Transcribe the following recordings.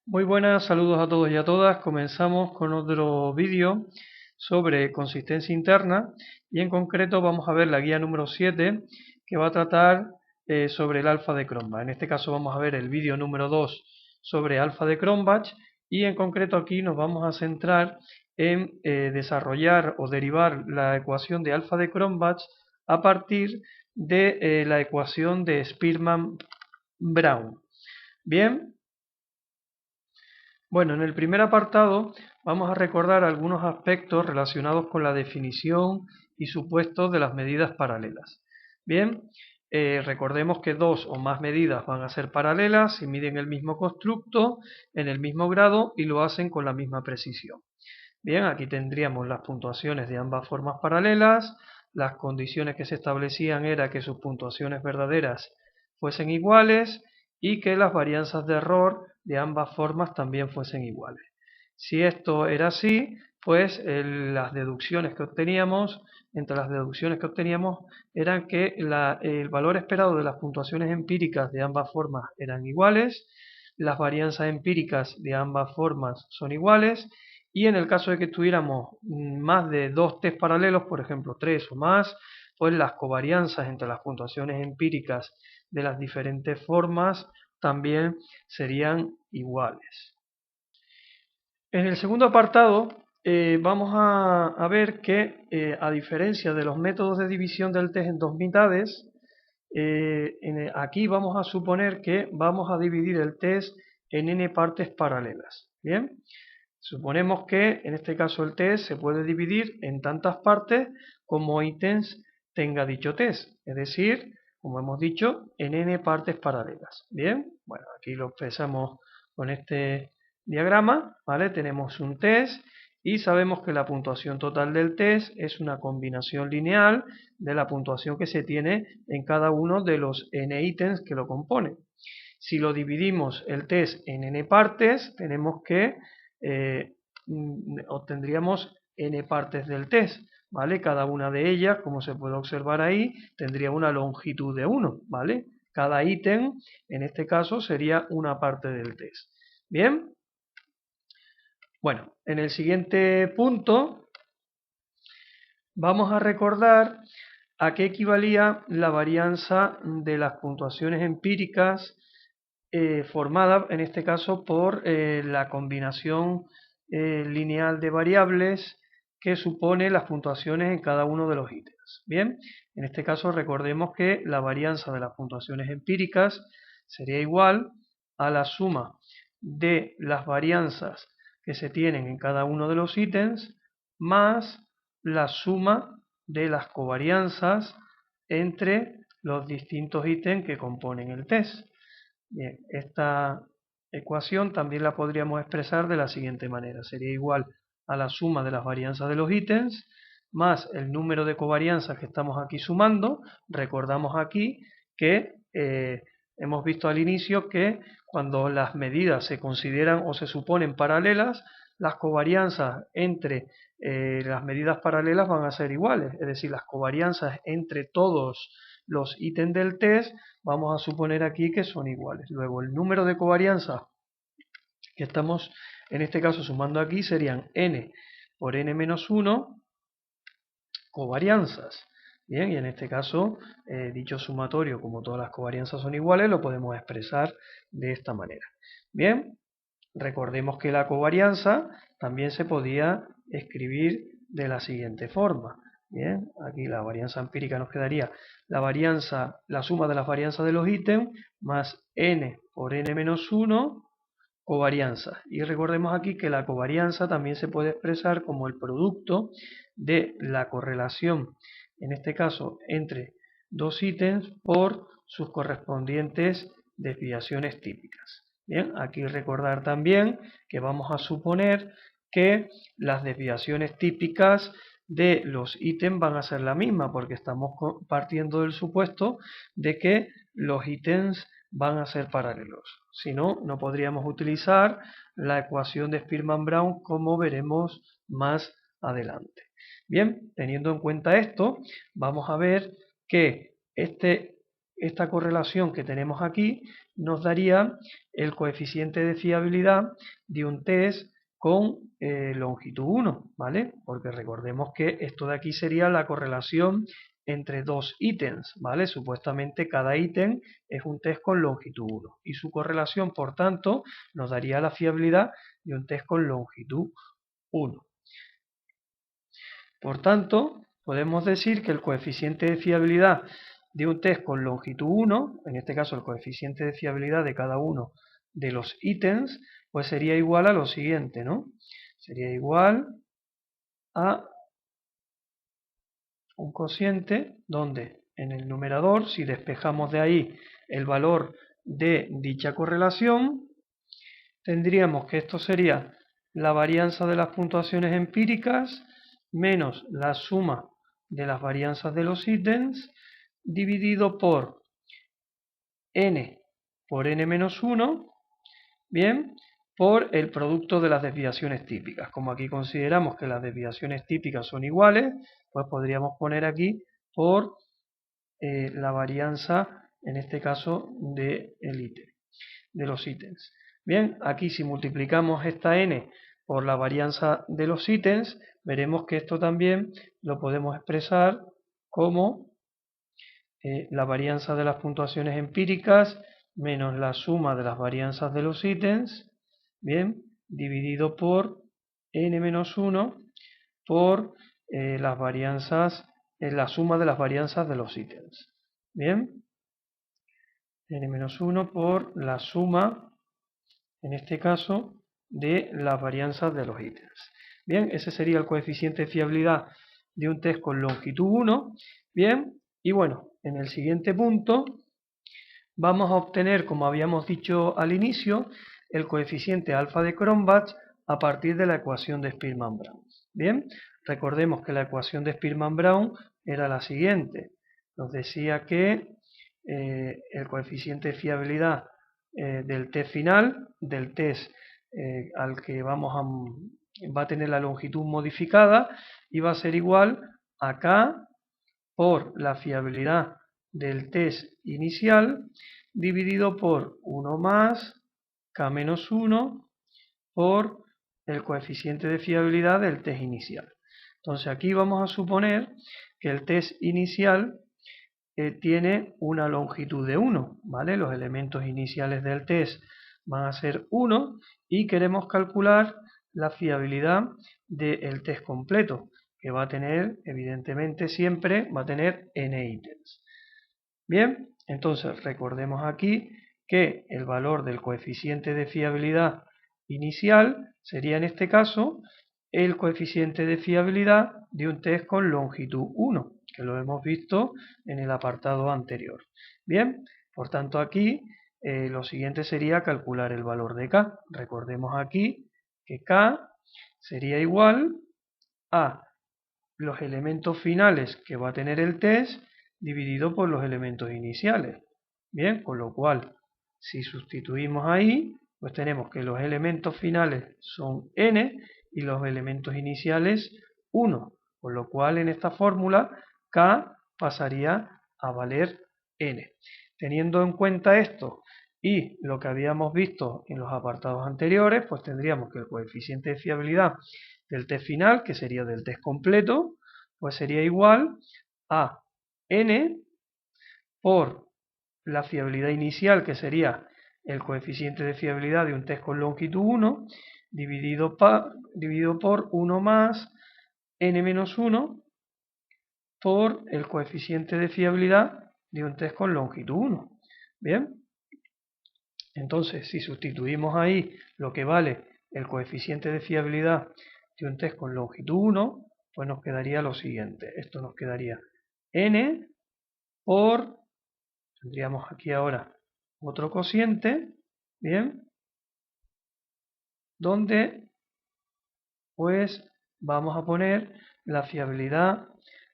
Muy buenas, saludos a todos y a todas. Comenzamos con otro vídeo sobre consistencia interna y en concreto vamos a ver la guía número 7 que va a tratar sobre el alfa de Cronbach. En este caso vamos a ver el vídeo número 2 sobre alfa de Cronbach y en concreto aquí nos vamos a centrar en desarrollar o derivar la ecuación de alfa de Cronbach a partir de la ecuación de Spearman-Brown. Bien. Bueno, en el primer apartado vamos a recordar algunos aspectos relacionados con la definición y supuestos de las medidas paralelas. Bien, recordemos que dos o más medidas van a ser paralelas si miden el mismo constructo en el mismo grado y lo hacen con la misma precisión. Bien, aquí tendríamos las puntuaciones de ambas formas paralelas. Las condiciones que se establecían era que sus puntuaciones verdaderas fuesen iguales y que las varianzas de error de ambas formas también fuesen iguales. Si esto era así, pues las deducciones que obteníamos, entre las deducciones que obteníamos, eran que el valor esperado de las puntuaciones empíricas de ambas formas eran iguales, las varianzas empíricas de ambas formas son iguales, y en el caso de que tuviéramos más de dos test paralelos, por ejemplo 3 o más, pues las covarianzas entre las puntuaciones empíricas de las diferentes formas también serían iguales. En el segundo apartado vamos a ver que a diferencia de los métodos de división del test en dos mitades, aquí vamos a suponer que vamos a dividir el test en n partes paralelas. Bien, suponemos que en este caso el test se puede dividir en tantas partes como ítems tenga dicho test, es decir, como hemos dicho, en n partes paralelas. Bien, bueno, aquí lo expresamos con este diagrama, ¿vale? Tenemos un test y sabemos que la puntuación total del test es una combinación lineal de la puntuación que se tiene en cada uno de los n ítems que lo componen. Si lo dividimos el test en n partes, tenemos que obtendríamos n partes del test, ¿vale? Cada una de ellas, como se puede observar ahí, tendría una longitud de 1, ¿vale? Cada ítem, en este caso, sería una parte del test. ¿Bien? Bueno, en el siguiente punto vamos a recordar a qué equivalía la varianza de las puntuaciones empíricas formada en este caso por la combinación lineal de variables que supone las puntuaciones en cada uno de los ítems. Bien, en este caso recordemos que la varianza de las puntuaciones empíricas sería igual a la suma de las varianzas que se tienen en cada uno de los ítems más la suma de las covarianzas entre los distintos ítems que componen el test. Bien, esta ecuación también la podríamos expresar de la siguiente manera. Sería igual a la suma de las varianzas de los ítems más el número de covarianzas que estamos aquí sumando. Recordamos aquí que hemos visto al inicio que cuando las medidas se consideran o se suponen paralelas, las covarianzas entre las medidas paralelas van a ser iguales. Es decir, las covarianzas entre todos los ítems del test vamos a suponer aquí que son iguales. Luego el número de covarianzas que estamos en este caso sumando aquí serían n por n menos 1 covarianzas. Bien, y en este caso dicho sumatorio, como todas las covarianzas son iguales, lo podemos expresar de esta manera. Bien, recordemos que la covarianza también se podía escribir de la siguiente forma. Bien, aquí la varianza empírica nos quedaría la suma de las varianzas de los ítems más n por n menos 1 covarianza. Y recordemos aquí que la covarianza también se puede expresar como el producto de la correlación, en este caso entre dos ítems por sus correspondientes desviaciones típicas. Bien, aquí recordar también que vamos a suponer que las desviaciones típicas de los ítems van a ser la misma, porque estamos partiendo del supuesto de que los ítems van a ser paralelos. Si no, no podríamos utilizar la ecuación de Spearman-Brown como veremos más adelante. Bien, teniendo en cuenta esto, vamos a ver que este esta correlación que tenemos aquí nos daría el coeficiente de fiabilidad de un test con longitud 1, ¿vale? Porque recordemos que esto de aquí sería la correlación entre dos ítems, ¿vale? Supuestamente cada ítem es un test con longitud 1 y su correlación, por tanto, nos daría la fiabilidad de un test con longitud 1. Por tanto, podemos decir que el coeficiente de fiabilidad de un test con longitud 1, en este caso el coeficiente de fiabilidad de cada uno de los ítems, pues sería igual a lo siguiente, ¿no? Sería igual a un cociente donde en el numerador, si despejamos de ahí el valor de dicha correlación, tendríamos que esto sería la varianza de las puntuaciones empíricas menos la suma de las varianzas de los ítems dividido por n por n menos 1, bien, por el producto de las desviaciones típicas. Como aquí consideramos que las desviaciones típicas son iguales, pues podríamos poner aquí por la varianza, en este caso, de los ítems. Bien, aquí si multiplicamos esta n por la varianza de los ítems, veremos que esto también lo podemos expresar como la varianza de las puntuaciones empíricas menos la suma de las varianzas de los ítems, bien, dividido por n menos 1 por las varianzas, la suma de las varianzas de los ítems. Bien, n menos 1 por la suma, en este caso, de las varianzas de los ítems. Bien, ese sería el coeficiente de fiabilidad de un test con longitud 1. Bien, y bueno, en el siguiente punto vamos a obtener, como habíamos dicho al inicio, el coeficiente alfa de Cronbach a partir de la ecuación de Spearman-Brown. Bien, recordemos que la ecuación de Spearman-Brown era la siguiente. Nos decía que el coeficiente de fiabilidad del test final, del test al que va a tener la longitud modificada, iba a ser igual a K por la fiabilidad del test inicial dividido por 1 más K menos 1 por el coeficiente de fiabilidad del test inicial. Entonces aquí vamos a suponer que el test inicial tiene una longitud de 1, ¿vale? Los elementos iniciales del test van a ser 1 y queremos calcular la fiabilidad del test completo, que va a tener, evidentemente, siempre va a tener n ítems. Bien, entonces recordemos aquí que el valor del coeficiente de fiabilidad inicial sería en este caso el coeficiente de fiabilidad de un test con longitud 1, que lo hemos visto en el apartado anterior. Bien, por tanto aquí lo siguiente sería calcular el valor de K. Recordemos aquí que K sería igual a los elementos finales que va a tener el test dividido por los elementos iniciales. Bien, con lo cual, si sustituimos ahí, pues tenemos que los elementos finales son n y los elementos iniciales 1, con lo cual en esta fórmula K pasaría a valer n. Teniendo en cuenta esto y lo que habíamos visto en los apartados anteriores, pues tendríamos que el coeficiente de fiabilidad del test final, que sería del test completo, pues sería igual a n por la fiabilidad inicial, que sería el coeficiente de fiabilidad de un test con longitud 1, dividido por 1 más n menos 1 por el coeficiente de fiabilidad de un test con longitud 1. Bien, entonces si sustituimos ahí lo que vale el coeficiente de fiabilidad de un test con longitud 1, pues nos quedaría lo siguiente. Esto nos quedaría n por, tendríamos aquí ahora otro cociente, bien, donde pues vamos a poner la fiabilidad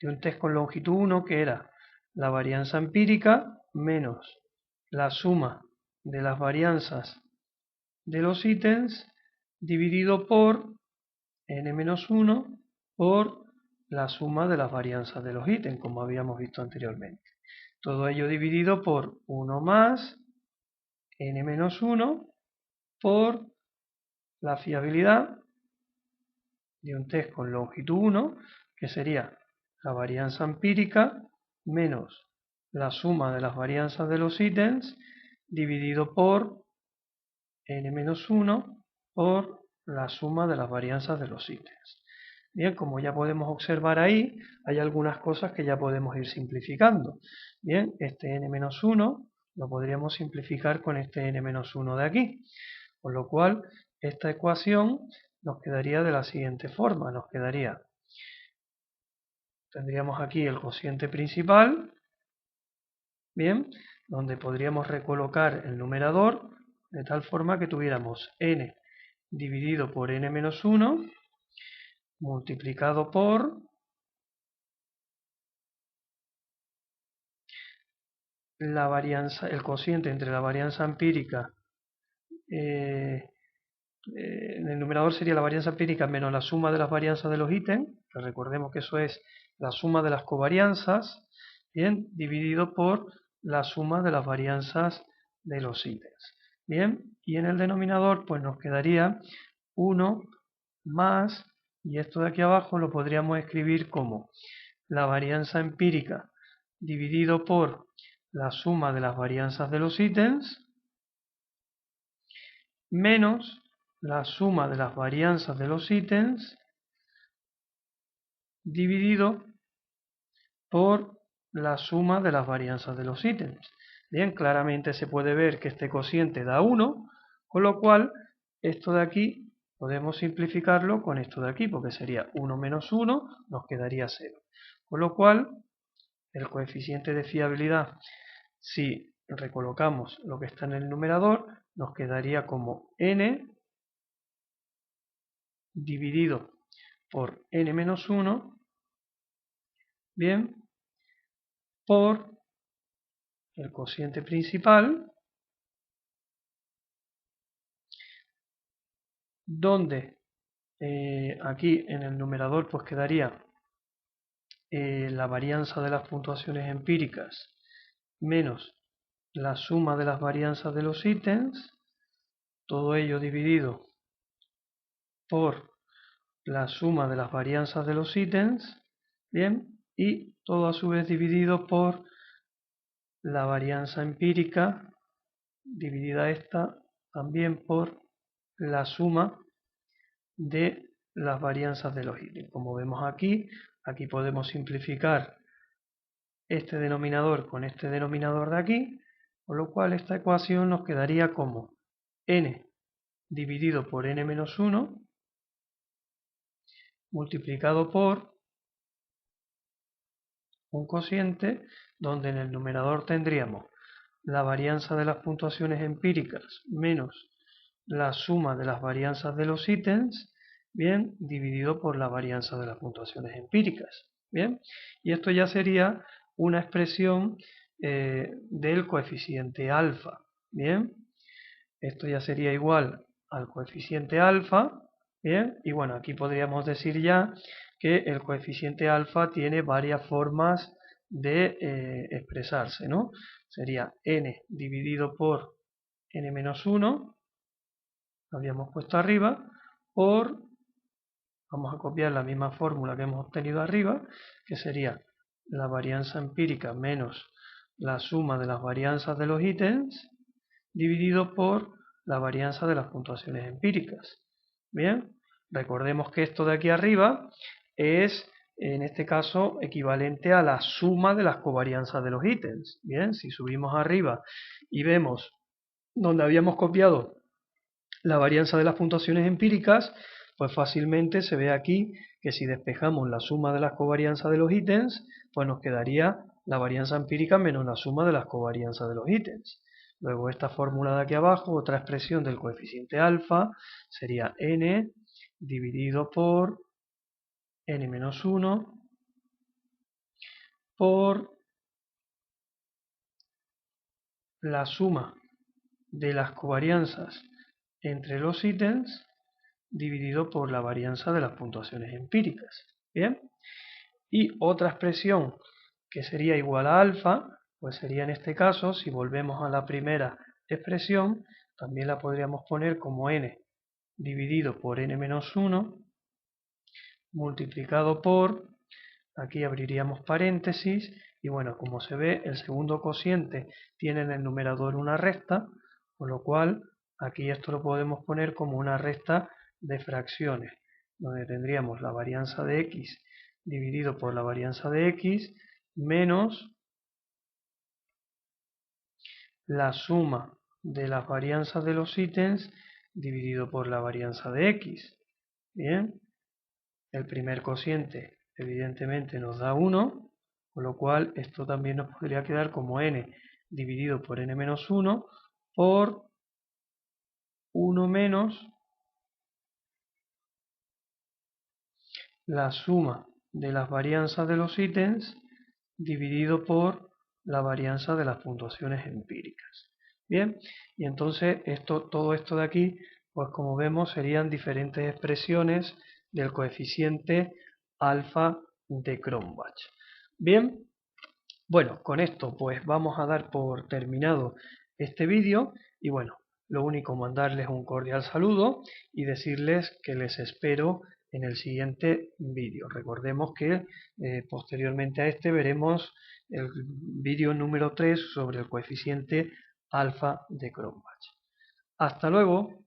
de un test con longitud 1, que era la varianza empírica menos la suma de las varianzas de los ítems dividido por n-1 por la suma de las varianzas de los ítems, como habíamos visto anteriormente. Todo ello dividido por 1 más n menos 1 por la fiabilidad de un test con longitud 1, que sería la varianza empírica menos la suma de las varianzas de los ítems dividido por n menos 1 por la suma de las varianzas de los ítems. Bien, como ya podemos observar ahí, hay algunas cosas que ya podemos ir simplificando. Bien, este n menos 1 lo podríamos simplificar con este n menos 1 de aquí, con lo cual esta ecuación nos quedaría de la siguiente forma. Tendríamos aquí el cociente principal, bien, donde podríamos recolocar el numerador de tal forma que tuviéramos n dividido por n menos 1 multiplicado por la varianza, el cociente entre la varianza empírica, en el numerador sería la varianza empírica menos la suma de las varianzas de los ítems, que recordemos que eso es la suma de las covarianzas, bien, dividido por la suma de las varianzas de los ítems. Bien, y en el denominador pues nos quedaría 1 más, y esto de aquí abajo lo podríamos escribir como la varianza empírica dividido por la suma de las varianzas de los ítems menos la suma de las varianzas de los ítems dividido por la suma de las varianzas de los ítems. Bien, claramente se puede ver que este cociente da 1, con lo cual esto de aquí podemos simplificarlo con esto de aquí, porque sería 1 menos 1, nos quedaría 0. Con lo cual, el coeficiente de fiabilidad, si recolocamos lo que está en el numerador, nos quedaría como n dividido por n menos 1, bien, por el cociente principal, donde aquí en el numerador pues quedaría la varianza de las puntuaciones empíricas menos la suma de las varianzas de los ítems, todo ello dividido por la suma de las varianzas de los ítems, bien, y todo a su vez dividido por la varianza empírica, dividida esta también por la suma de las varianzas de los ítems. Como vemos aquí, aquí podemos simplificar este denominador con este denominador de aquí, con lo cual esta ecuación nos quedaría como n dividido por n menos 1 multiplicado por un cociente donde en el numerador tendríamos la varianza de las puntuaciones empíricas menos la suma de las varianzas de los ítems, bien, dividido por la varianza de las puntuaciones empíricas, bien, y esto ya sería una expresión del coeficiente alfa, bien, esto ya sería igual al coeficiente alfa, bien, y bueno, aquí podríamos decir ya que el coeficiente alfa tiene varias formas de expresarse, ¿no? Sería n dividido por n menos 1, lo habíamos puesto arriba, por, vamos a copiar la misma fórmula que hemos obtenido arriba, que sería la varianza empírica menos la suma de las varianzas de los ítems, dividido por la varianza de las puntuaciones empíricas. Bien, recordemos que esto de aquí arriba es, en este caso, equivalente a la suma de las covarianzas de los ítems. Bien, si subimos arriba y vemos donde habíamos copiado la varianza de las puntuaciones empíricas, pues fácilmente se ve aquí que si despejamos la suma de las covarianzas de los ítems, pues nos quedaría la varianza empírica menos la suma de las covarianzas de los ítems. Luego esta fórmula de aquí abajo, otra expresión del coeficiente alfa, sería n dividido por n menos 1 por la suma de las covarianzas entre los ítems dividido por la varianza de las puntuaciones empíricas. Bien, Y otra expresión que sería igual a alfa, pues sería en este caso, si volvemos a la primera expresión, también la podríamos poner como n dividido por n menos 1 multiplicado por, aquí abriríamos paréntesis, y bueno, como se ve, el segundo cociente tiene en el numerador una resta, con lo cual aquí esto lo podemos poner como una resta de fracciones, donde tendríamos la varianza de x dividido por la varianza de x menos la suma de las varianzas de los ítems dividido por la varianza de x. Bien, el primer cociente evidentemente nos da 1, con lo cual esto también nos podría quedar como n dividido por n menos 1 por 1 menos la suma de las varianzas de los ítems dividido por la varianza de las puntuaciones empíricas. Bien, y entonces todo esto de aquí, pues como vemos, serían diferentes expresiones del coeficiente alfa de Cronbach. Bien, bueno, con esto pues vamos a dar por terminado este vídeo y bueno, lo único mandarles un cordial saludo y decirles que les espero en el siguiente vídeo. Recordemos que posteriormente a este veremos el vídeo número 3 sobre el coeficiente alfa de Cronbach. Hasta luego.